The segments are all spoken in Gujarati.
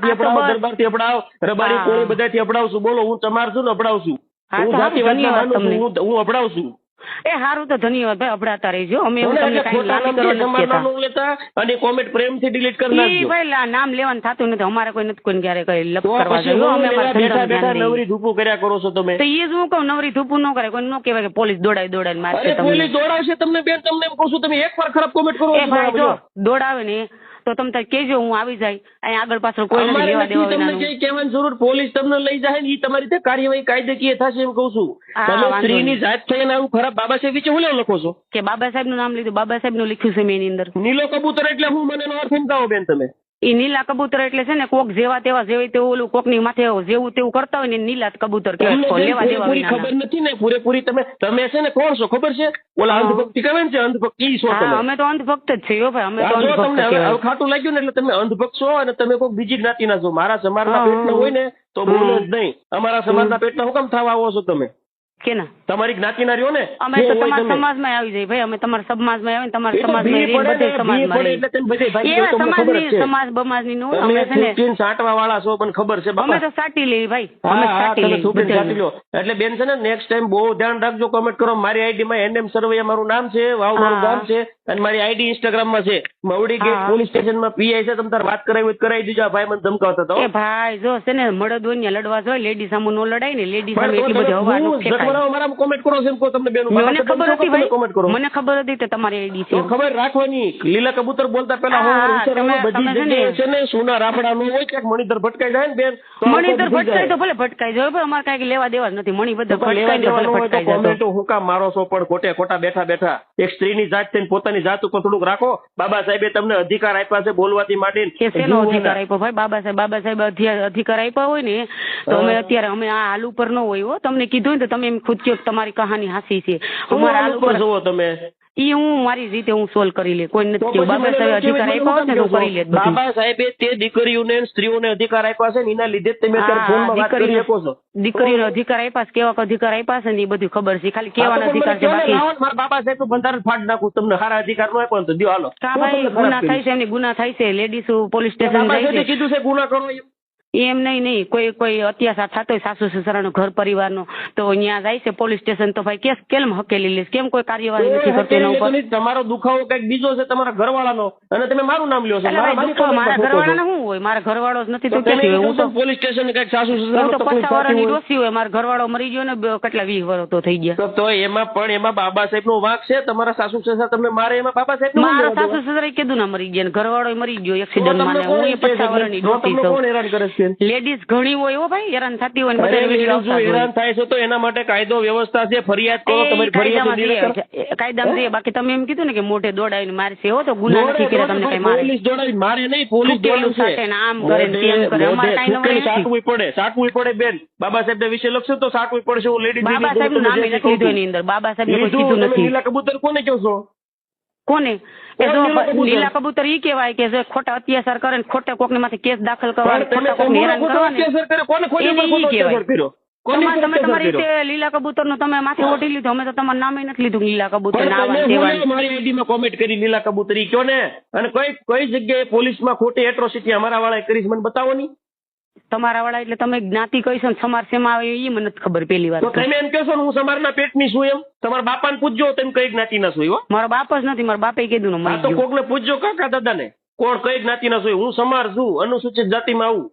થી અપડાવો, દરબાર થી અપડાવો, રબારી કોળી બધાથી અપડાવશું. બોલો, હું ચમાર છું ને અપડાવશું. હું જાતિવાદના માનું છું, હું અપડાવશું. એ સારું તો ધન્યવાદ ભાઈ, અપડાતા રહેજો. અમે એવું તમને કાઈ નામ લેતા અને કોમેન્ટ પ્રેમથી ડિલીટ કરી નાખજો. ભાઈ નામ લેવાનું થતું નથી અમારે, કોઈ નથી કોઈ ક્યારે કઈ લપ કરવા જોઈએ. અમે બેઠા બેઠા નવરી ધૂપું કર્યા કરો છો તમે. તો એ જ હું કહું, નવરી ધૂપું ન કરે કોઈ, ન કહેવાય કે પોલીસ દોડાવીને મારશે. પોલીસ દોડાવશે તમને બેન, તમને એમ કહું છું, તમે એકવાર ખરાબ કોમેન્ટ કરો. એ ભાઈ જો દોડાવે ને તો તમે કહેજો, હું આવી જાય. અહીં આગળ પાછળ કોઈ નથી લેવા દેવા. તમને કઈ કહેવાની જરૂર, પોલીસ તમને લઈ જાય ને એ તમારી રીતે કાર્યવાહી કાયદેકીય થશે એમ કહું છું. તમે સ્ત્રીની જાત થઈને આવું ખરાબ બાબા સાહેબ વિશે હું લખો છો કે બાબા સાહેબ નું નામ લીધું, બાબા સાહેબ નું લખ્યું છે મેં એની અંદર. નીલો કબૂતર એટલે હું, મને એનો અર્થ સમજાવો બેન તમે. એ નીલા કબૂતર એટલે છે ને કોક જેવા તેવા જેવી તેવું ઓલું કોક ની માથે જેવું તેવું કરતા હોય ને નીલા કબૂતર કહેવાય. લેવા દેવા ખબર નથી ને પૂરેપૂરી. તમે છે ને કોણ છો ખબર છે? ઓલા અંધભક્તિ કહે છે, અંધભક્તિ છો તમે. અમે તો અંધભક્ત જ છીએ ભાઈ. અમે તો અંધભક્ત. ખાટું લાગ્યું ને એટલે તમે અંધભક્ત છો અને તમે કોઈક બીજી જ્ઞાતિના છો. મારા સમાજના પેટના હોય ને તો બોલો જ નહીં. અમારા સમાજના પેટના હું કેમ થવા આવો છો તમે? કેના તમારી જ્ઞાતિના રહ્યો ને. અમે તો તમારા સમાજમાં આવી જાય ભાઈ. અમે તમારા સમાજમાં આવે ને તમારા સમાજમાં બધે સમાજમાં સમાજ બમાજની નો અમે છે ને સાટવા વાળા છો, પણ ખબર છે. અમે તો સાટી લઈ ભાઈ, અમે સાટી લઈ. એટલે બેન છે ને નેક્સ્ટ ટાઈમ બહુ ધ્યાન રાખજો, કમેન્ટ કરો. મારી આઈડી માં NM સરવૈયા મારું નામ છે, વાવ મારું ગામ છે, અને મારી આઈડી ઇન્સ્ટાગ્રામ માં છે. મવડી ગેટ પોલીસ સ્ટેશન માં PI છે. તમે તાર વાત કરાવી દીજો. ભાઈ મને ધમકાવતા હતા. એ ભાઈ જો છે ને મળદ હોય લડવા જોઈએ. લેડી સામુ નો લડાય ને. લેડી સામે એટલી બધી હવા નો ફેંકાય. મારા કોમેન્ટ કરો છે, તમને બેન મને ખબર હતી ભાઈ, કોમેન્ટ કરો. મને ખબર હતી કે તમારી આઈડી છે. ખબર રાખવાની. લીલા કબૂતર બોલતા પહેલા બધી જગ્યાએ છે ને સોના રાફડા નું હોય કે મણિધર ભટકાઈ જાય ને બેન. મણિધર ભટકાય તો ભલે ભટકાઈ જાય, પણ અમારે કઈ લેવા દેવા નથી. મણિધર ભટકાઈ જાય. કોમેન્ટો હું કામ મારો છો? પણ ખોટે ખોટા બેઠા બેઠા એક સ્ત્રીની જાત થઈને પોતાની જાત ઉપર થોડુંક રાખો. બાબા સાહેબે તમને અધિકાર આપ્યા છે બોલવાથી માંડીને. શેનો અધિકાર આપ્યો ભાઈ? બાબા સાહેબ અધિકાર આપ્યા હોય ને તો અમે અત્યારે અમે આ હાલ ઉપર ન હોય. તમને કીધું ને તો તમે એમ ખુદ કહો તમારી કહાની હાસી છે. અમારા હાલ ઉપર જુઓ તમે. ઈ હું મારી રીતે હું સોલ્વ કરી લે. કોઈ નથી. બાબા સાહેબ અધિકાર આપ્યા હોત ને તો કરી લે. બાબા સાહેબે તે દીકરીઓને સ્ત્રીઓને અધિકાર આપ્યા છે ને એના લીધે તમે ફોનમાં વાત કરી શકો છો. દીકરીઓને અધિકાર આપ્યા છે, કેવા અધિકાર આપ્યા છે ને એ બધું ખબર છે. ખાલી કેવાનો અધિકાર છે. મારા બાબા સાહેબ નું બંધારણ ફાડ નાખું. તમને સારા અધિકાર ન આપ્યો તો દો હાલો. ભાઈ ગુના થાય છે, એમની ગુના થાય છે. લેડીઝ પોલીસ સ્ટેશન જાય છે. કીધું છે ગુના કરો એમ નહીં. કોઈ અત્યાચાર થતો હોય સાસુ સસરાનો ઘર પરિવારનો તો અહીંયા જાય છે પોલીસ સ્ટેશન તો ભાઈ કેસ કેમ હકેલી લે? કેમ કોઈ કાર્યવાહી નથી કરતું એના ઉપર? તમારો દુખાવો કઈક બીજો છે તમારા ઘરવાળાનો અને તમે મારું નામ લ્યો છો. મારા ઘરવાળાને શું હોય? મારા ઘરવાળો જ નથી તો ક્યાંથી હોય? હું તો પોલીસ સ્ટેશન કઈક સાસુ સસરાનો તો 50 વર્ષની ડોસી હોય. મારા ઘરવાળો મરી ગયો ને કેટલા 20 વર્ષ તો થઈ ગયા. તો એમાં બાબા સાહેબ નો વાંક છે? તમારા સાસુ સસરા તમને મારે એમાં બાબા સાહેબ મારા સાસુ સસરા કીધું ના મરી ગયા, ઘરવાળો મરી ગયો એક્સિડન્ટમાં. હું 50 વર્ષની ડોસી છું. કોણ હેરાન કરે છે? લેડીઝ ઘણી હોય હો ભાઈ, હેરાન થતી હોય ને. હેરાન થાય છે તો એના માટે કાયદો વ્યવસ્થા છે. ફરિયાદ કરો. તમારી ફરિયાદ કાયદામાં છે. બાકી તમે એમ કીધું ને કે મોઢે દોડાવીને મારશે હો તો ગુના નથી કર્યા. તમને કઈ મારે પોલીસ દોડાવી મારે નહીં. પોલીસ દોડાવશે આમ કરે તેમ કરે. અમારે કઈ નવરી નથી. સાટવું પડે બેન. બાબા સાહેબ ના વિશે લખશો તો સાટવું પડશે. હું લેડી બાબા સાહેબ નું નામ નથી લીધું એની અંદર. બાબા સાહેબ ને કોઈ કીધું નથી. લીલા કબૂતર કોને કહો છો? કોને? લીલા કબૂતર ઈ કેવાય કે જે ખોટા અત્યાચાર કરે ને ખોટા કોક ની માથે કેસ દાખલ કરવા, ખોટા કોક હેરાન કરવા ને તમે તમારી રીતે લીલા કબૂતર નું તમે માથે ઓઢી લીધું. અમે તો તમારું નામ નથી લીધું લીલા કબૂતર. મારી આઈડી માં કોમેન્ટ કરી લીલા કબૂતરી કયો ને. અને કઈ જગ્યાએ પોલીસ માં ખોટી એટ્રોસિટી અમારા વાળા કરી મને બતાવો ની. તમારા વાળા એટલે તમે જ્ઞાતિ કઈ છો સમાર શેમાં આવે એ મને નથી ખબર. પેલી વાત તો તમે એમ કહો છો ને હું સમારના પેટની છું એમ? તમારા બાપાને પૂછજો તમે કઈ જ્ઞાતિના છો. એવો મારો બાપ જ નથી. મારા બાપે કીધું ને મરી ગયો. તો કોકને પૂછજો કાકા દાદાને કોણ કઈ જ્ઞાતિના છો. હું સમાર છું, અનુસૂચિત જાતિમાં આવું.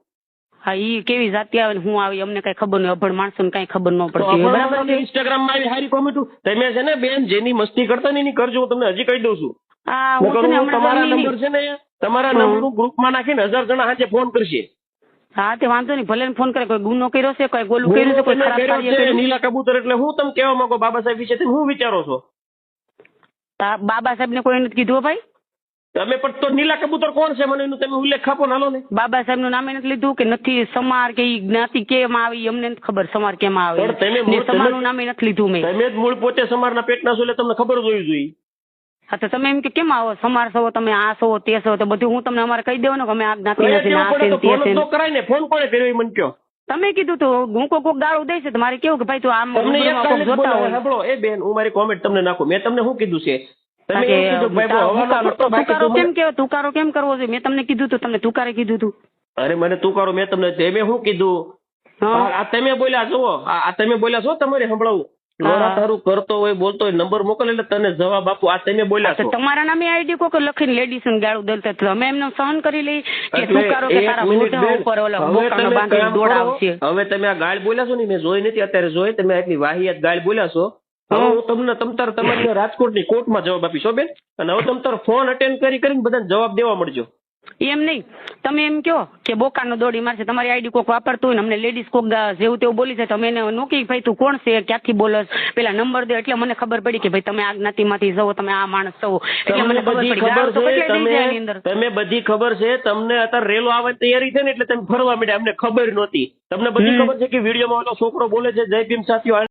હા ઈ કેવી જાતિ આવે ને હું આવી અમને કઈ ખબર નહીં. અભણ માણસો ને કઈ ખબર ન પડતી. બરાબર. ઇન્સ્ટાગ્રામ માં આવી સારી કોમેન્ટ તમે છે ને બેન જેની મસ્તી કરતા ને એની કરજો. હું તમને હજી કહી દઉં છું. તમારા નંબર છે ને તમારા નંબર ગ્રુપ માં નાખીને 1000 જણા આજે ફોન કરશે. હા તે વાંધો નહીં. ભલે ફોન કરે. કોઈ ગુનો કર્યો છે, કોઈ ગોલું કર્યું છે, કોઈ ખરાબ કાર્ય કર્યું. નીલા કબૂતર એટલે હું તમે કહેવા માંગો બાબા સાહેબ વિશે તમે શું વિચારો છો? બાબા સાહેબ ને કોઈ નથી કીધું ભાઈ. તમે પણ તો નીલા કબૂતર કોણ છે મને એનું તમે ઉલ્લેખ આપો નાલો ને. બાબા સાહેબ નું નામે નથી લીધું કે નથી. સમાર કે જ્ઞાતિ કેમ આવી અમને નથી ખબર. સમાર કેમ આવે સમાર નું નામે નથી લીધું મેં. તમે જ મૂળ પોતે સમારના પેટના છો એટલે તમને ખબર જ હોવી જોઈએ. હા તો તમે એમ કે કેમ આવો સમાર છો તમે આ છો તે છો તો બધું હું તમને અમારે કહી દેવાનું કે અમે આ જ્ઞાતિ નથી આ છે તે છે. તો કરાય ને. ફોન કોણે કર્યો એ મને કહો. તમે કીધું તો હું કોક ગાળું દઈશ તો મારે કેવું કે ભાઈ તું આમ જોતા હોય. સાંભળો એ બેન હું મારી કોમેન્ટ તમને નાખું. મેં તમને શું કીધું છે? તુકારો કેમ કરવો જોઈએ? મેં તમને કીધું તું તમને તુકારે કીધું તું. અરે મને તું કરો મેં તમને મેં શું કીધું હા આ તમે બોલ્યા છો આ તમે બોલ્યા છો તમારે સંભળાવું લોરા તારું કરતો હોય બોલતો હોય નંબર મોકલ એટલે તને જવાબ આપું આ તમે બોલ્યા તો છો તમારા નામે આઈડી કોક લખીને લેડીઝ ને ગાળું દેતા તો અમે એમને સહન કરી લઈ કે એટલે તું કરો કે એક તારા મિનિટ મોઢા બેન, ઉપર ઓલા હવે બોકાનો તમે બાંધીને કામ કરો. દોડાવશે. હવે તમે આ ગાળ બોલ્યા છો ને મેં જોઈ નથી અત્યારે જોઈ તમે આટલી વાહિયાત ગાળ બોલ્યા છો હવે હું તમને તમારી રાજકોટની કોર્ટમાં જવાબ આપીશ હો બેન અને હવે તમે તારો ફોન અટેન્ડ કરીને બધાને જવાબ દેવા મળજો. એમ નહીં તમે એમ કહો કે બોકાનો દોડી મારશે તમારી આઈડી કોક વાપરતું હોય ને અમને લેડીઝ કોક જેવું તેવું બોલી જાય તમે એને નોકી ભાઈ તું કોણ છે ક્યાંથી બોલસ પેલા નંબર દે એટલે મને ખબર પડી કે ભાઈ તમે આ જ્ઞાતિમાંથી છો તમે આ માણસ છો એટલે મને ખબર પડી ગાળો તો કેટલી દઈ જાય એની અંદર. તમે બધી ખબર છે તમને અત્યારે રેલો આવવાની તૈયારી છે ને એટલે તમે ફરવા માંડ્યા અમને ખબર નહોતી તમને બધી ખબર છે કે વિડીયોમાં ઓલો છોકરો બોલે છે જય ભીમ સાથીઓ